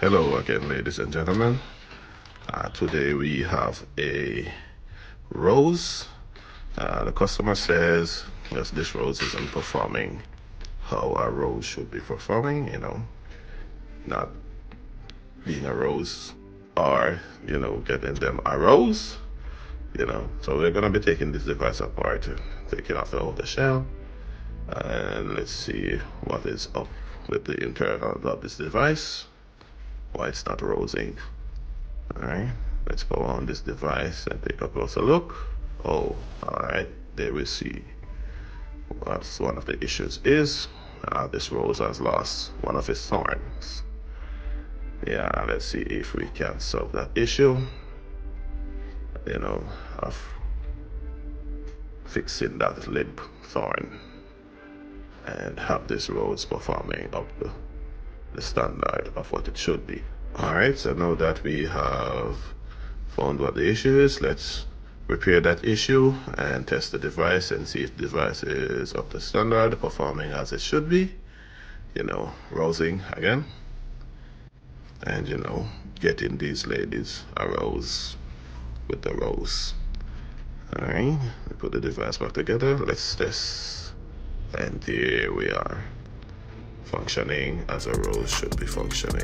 Hello again, ladies and gentlemen. Today we have a rose. The customer says yes, this rose isn't performing how a rose should be performing, not being a rose or, getting them a rose, So we're going to be taking this device apart, taking off the outer shell, and let's see what is up with the internals of this device, why it's not rosing. Alright, let's go on this device and take a closer look. Oh, alright, there we see what one of the issues is. This rose has lost one of its thorns. Yeah, let's see if we can solve that issue, of fixing that lip thorn and have this rose performing up to the standard of what it should be. Alright, so now that we have found what the issue is, let's repair that issue and test the device and see if the device is up to standard, performing as it should be, rosing again, and getting these ladies a rose with the rose. Alright, we put the device back together, let's test, and here we are, functioning as a rose should be functioning.